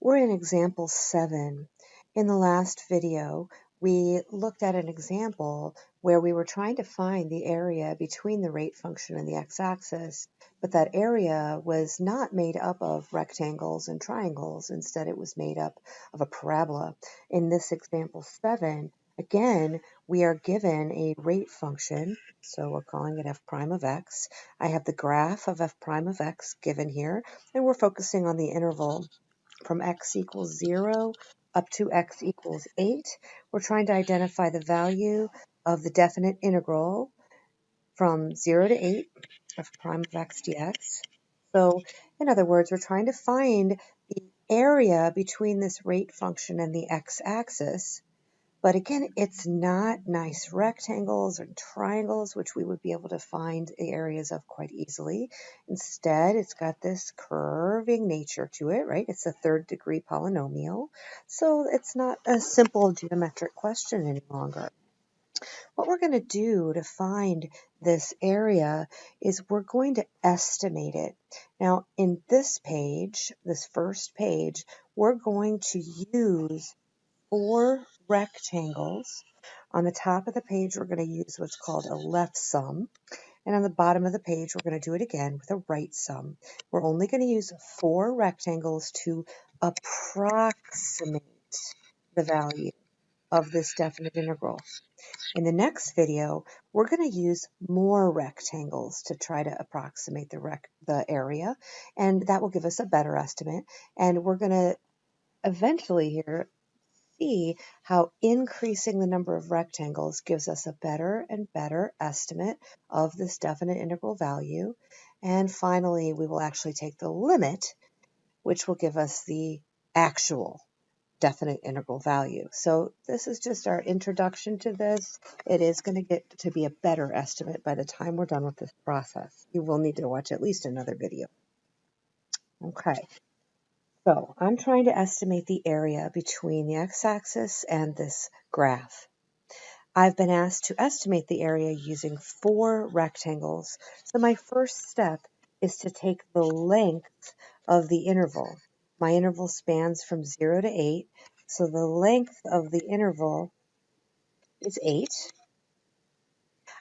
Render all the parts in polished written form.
We're in example 7. In the last video, we looked at an example where we were trying to find the area between the rate function and the x-axis, but that area was not made up of rectangles and triangles. Instead, it was made up of a parabola. In this example 7, again, we are given a rate function, so we're calling it f prime of x. I have the graph of f prime of x given here, and we're focusing on the interval from x equals 0 up to x equals 8. We're trying to identify the value of the definite integral from 0 to 8 of prime of x dx. So, in other words, we're trying to find the area between this rate function and the x-axis. But again, it's not nice rectangles and triangles, which we would be able to find the areas of quite easily. Instead, it's got this curving nature to it, right? It's a third-degree polynomial. So it's not a simple geometric question any longer. What we're going to do to find this area is we're going to estimate it. Now, in this page, this first page, we're going to use 4 rectangles. On the top of the page, we're going to use what's called a left sum. And on the bottom of the page, we're going to do it again with a right sum. We're only going to use 4 rectangles to approximate the value of this definite integral. In the next video, we're going to use more rectangles to try to approximate the area, and that will give us a better estimate. And we're going to eventually here see how increasing the number of rectangles gives us a better and better estimate of this definite integral value. And finally, we will actually take the limit, which will give us the actual definite integral value. So this is just our introduction to this. It is going to get to be a better estimate by the time we're done with this process. You will need to watch at least another video. Okay. So I'm trying to estimate the area between the x-axis and this graph. I've been asked to estimate the area using 4 rectangles. So my first step is to take the length of the interval. My interval spans from 0 to 8, so the length of the interval is 8.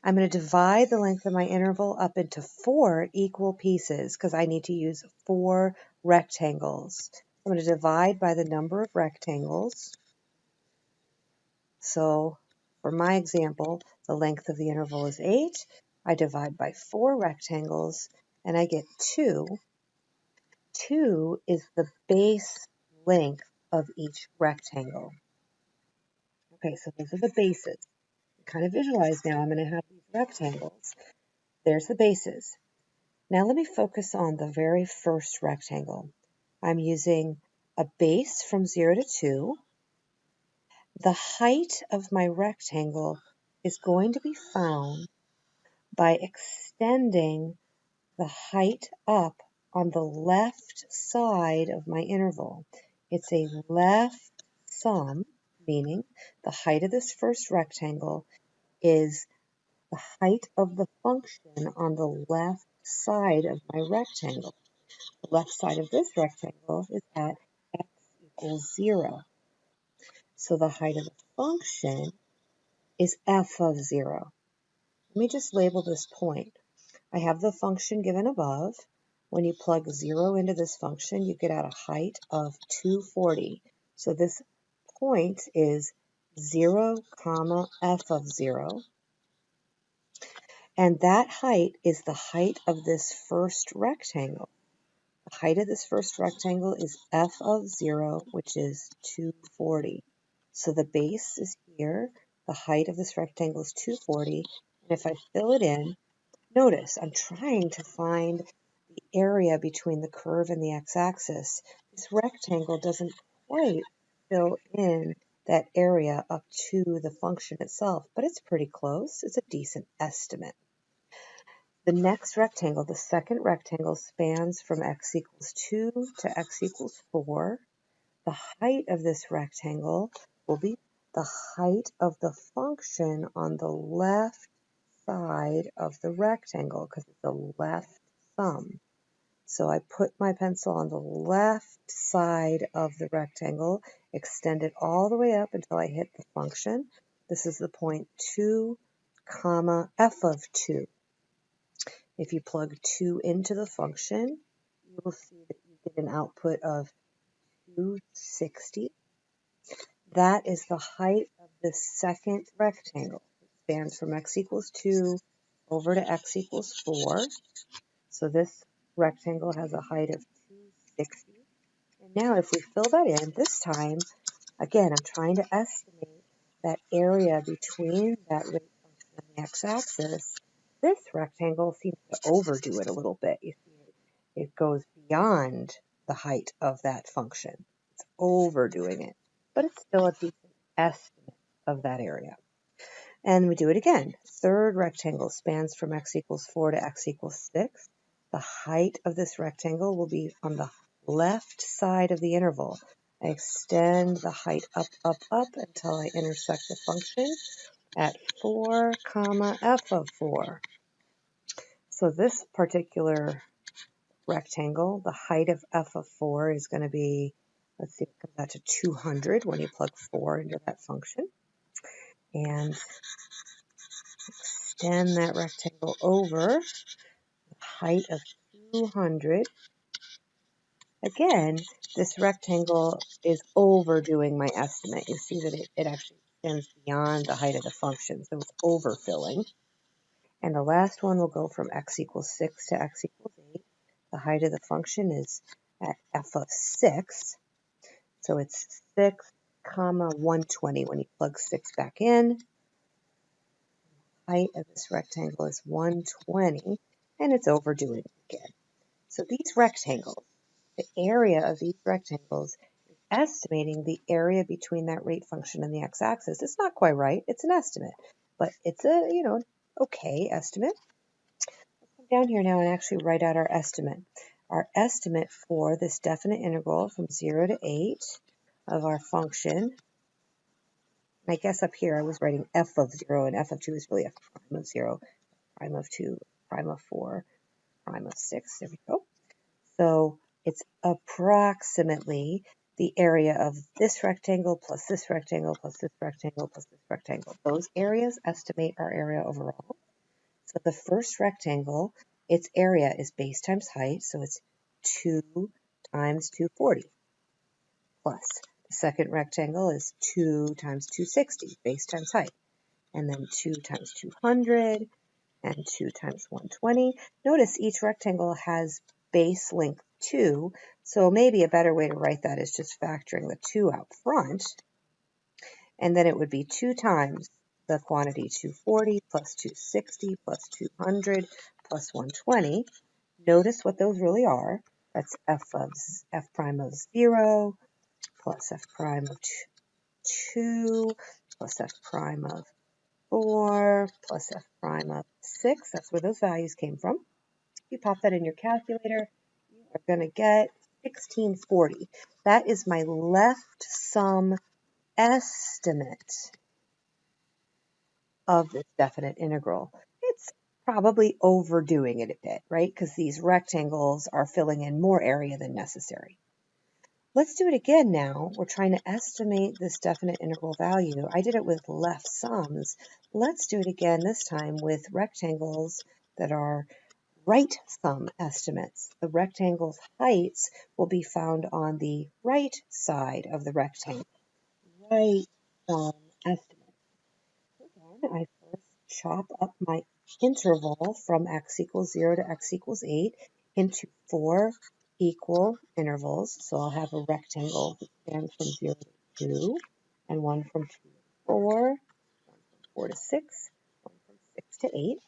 I'm going to divide the length of my interval up into 4 equal pieces because I need to use 4 rectangles. I'm going to divide by the number of rectangles. So for my example, the length of the interval is 8. I divide by 4 rectangles and I get 2. 2 is the base length of each rectangle. Okay, so those are the bases. Kind of visualize now, I'm going to have these rectangles. There's the bases. Now let me focus on the very first rectangle. I'm using a base from 0 to 2. The height of my rectangle is going to be found by extending the height up on the left side of my interval. It's a left sum, meaning the height of this first rectangle is the height of the function on the left side of my rectangle. The left side of this rectangle is at x equals 0. So the height of the function is f of 0. Let me just label this point. I have the function given above. When you plug 0 into this function, you get out a height of 240. So this point is 0, comma f of 0. And that height is the height of this first rectangle. The height of this first rectangle is f of 0, which is 240. So the base is here. The height of this rectangle is 240. And if I fill it in, notice I'm trying to find the area between the curve and the x-axis. This rectangle doesn't quite fill in that area up to the function itself, but it's pretty close. It's a decent estimate. The next rectangle, the second rectangle, spans from x equals 2 to x equals 4. The height of this rectangle will be the height of the function on the left side of the rectangle because it's a left sum. So I put my pencil on the left side of the rectangle, extend it all the way up until I hit the function. This is the point 2, comma, f of 2. If you plug 2 into the function, you will see that you get an output of 260. That is the height of the second rectangle. It spans from x equals 2 over to x equals 4. So this rectangle has a height of 260. And now if we fill that in, this time, again, I'm trying to estimate that area between that rate function and the x-axis. This rectangle seems to overdo it a little bit. You see, it goes beyond the height of that function. It's overdoing it, but it's still a decent estimate of that area. And we do it again. Third rectangle spans from x equals 4 to x equals 6. The height of this rectangle will be on the left side of the interval. I extend the height up, up, up until I intersect the function at 4, comma, f of 4. So this particular rectangle, the height of f of 4 is going to be, let's see, it comes out to 200 when you plug 4 into that function. And extend that rectangle over the height of 200. Again, this rectangle is overdoing my estimate. You see that it actually extends beyond the height of the function, so it's overfilling. And the last one will go from x equals 6 to x equals 8. The height of the function is at f of 6. So it's 6, comma 120 when you plug 6 back in. Height of this rectangle is 120, and it's overdoing it again. So these rectangles, the area of these rectangles is estimating the area between that rate function and the x-axis. It's not quite right. It's an estimate, but it's a, okay estimate. Let's come down here now and actually write out our estimate. Our estimate for this definite integral from 0 to 8 of our function. I guess up here I was writing f of 0, and f of 2 is really f prime of 0, prime of 2, prime of 4, prime of 6. There we go. So it's approximately the area of this rectangle plus this rectangle plus this rectangle plus this rectangle. Those areas estimate our area overall. So the first rectangle, its area is base times height, so it's 2 times 240 plus. The second rectangle is 2 times 260, base times height, and then 2 times 200, and 2 times 120. Notice each rectangle has base length 2, so maybe a better way to write that is just factoring the 2 out front, and then it would be 2 times the quantity 240 plus 260 plus 200 plus 120. Notice what those really are. That's f prime of 0 plus f prime of 2 plus f prime of 4 plus f prime of 6. That's where those values came from. If you pop that in your calculator, you are going to get 1640. That is my left sum estimate of this definite integral. It's probably overdoing it a bit, right? Because these rectangles are filling in more area than necessary. Let's do it again now. We're trying to estimate this definite integral value. I did it with left sums. Let's do it again, this time with rectangles that are right sum estimates. The rectangle's heights will be found on the right side of the rectangle. Right sum estimate. Again, I first chop up my interval from x equals 0 to x equals 8 into 4 equal intervals. So I'll have a rectangle that spans from 0 to 2, and one from 2 to 4, one from 4 to 6, one from 6 to 8.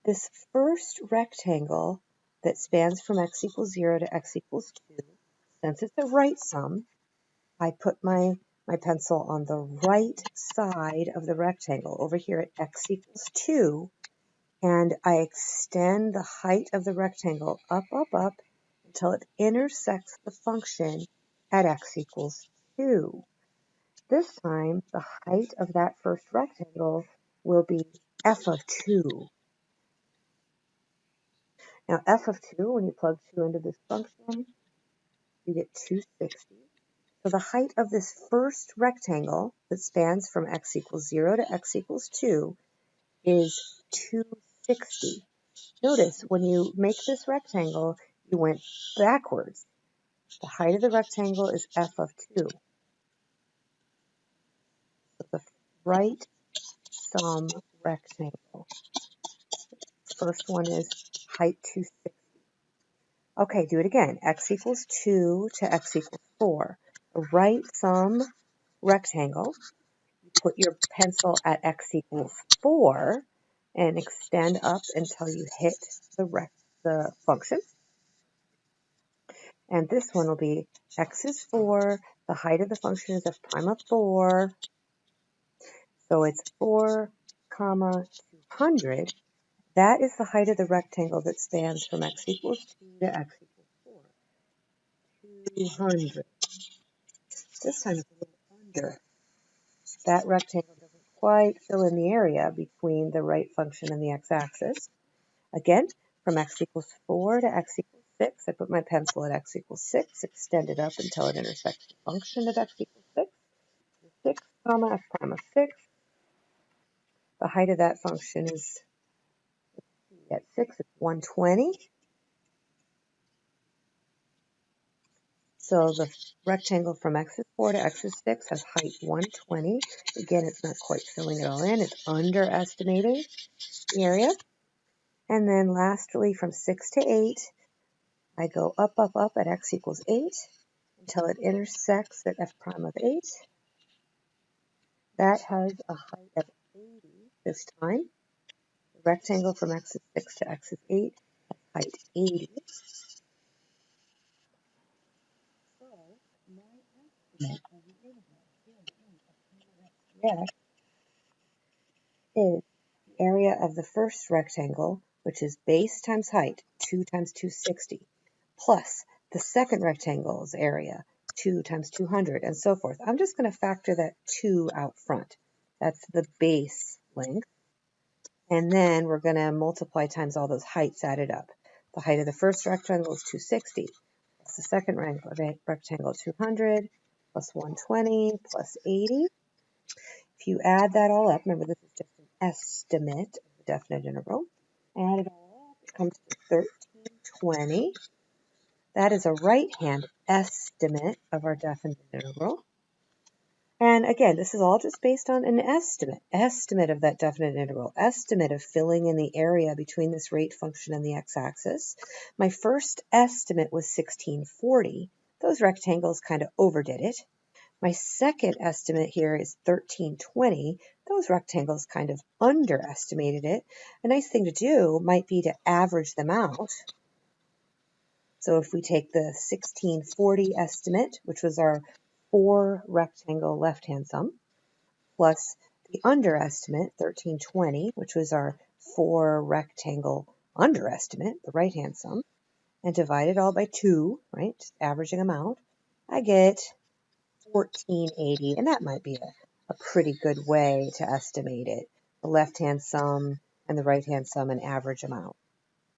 This first rectangle that spans from x equals 0 to x equals 2, since it's a right sum, I put my pencil on the right side of the rectangle over here at x equals 2, and I extend the height of the rectangle up, up, up until it intersects the function at x equals 2. This time, the height of that first rectangle will be f of 2. Now f of 2, when you plug 2 into this function, you get 260. So the height of this first rectangle that spans from x equals 0 to x equals 2 is 260. Notice when you make this rectangle, you went backwards. The height of the rectangle is f of 2. So the right sum rectangle. First one is height 260. Okay, do it again. X equals 2 to x equals 4. A right sum rectangle. You put your pencil at x equals 4 and extend up until you hit the function. And this one will be x is 4. The height of the function is f prime of 4. So it's 4, comma, 200. That is the height of the rectangle that spans from x equals 2 to x equals 4. 200. This time it's a little under. That rectangle doesn't quite fill in the area between the right function and the x-axis. Again, from x equals 4 to x equals 6, I put my pencil at x equals 6, extend it up until it intersects the function of x equals 6. 6, comma, f prime of 6. The height of that function is, at 6, it's 120. So the rectangle from x is 4 to x is 6 has height 120. Again, it's not quite filling it all in. It's underestimating the area. And then lastly, from 6 to 8, I go up, up, up at x equals 8 until it intersects at f prime of 8. That has a height of 80 this time. The rectangle from x is 6 to x is 8 has height 80. So my estimate of the interval is the area of the first rectangle, which is base times height, 2 times 260, plus the second rectangle's area, 2 times 200, and so forth. I'm just going to factor that 2 out front. That's the base length. And then we're going to multiply times all those heights added up. The height of the first rectangle is 260, plus the second rectangle 200, plus 120, plus 80. If you add that all up, remember this is just an estimate of the definite integral. Add it all up, it comes to 1320. That is a right-hand estimate of our definite integral. And again, this is all just based on an estimate of that definite integral, estimate of filling in the area between this rate function and the x-axis. My first estimate was 1640. Those rectangles kind of overdid it. My second estimate here is 1320. Those rectangles kind of underestimated it. A nice thing to do might be to average them out. So if we take the 1640 estimate, which was our 4 rectangle left-hand sum, plus the underestimate, 1320, which was our 4 rectangle underestimate, the right-hand sum, and divide it all by 2, right, just averaging them out, I get 1480, and that might be a pretty good way to estimate it. The left-hand sum and the right-hand sum and average them out.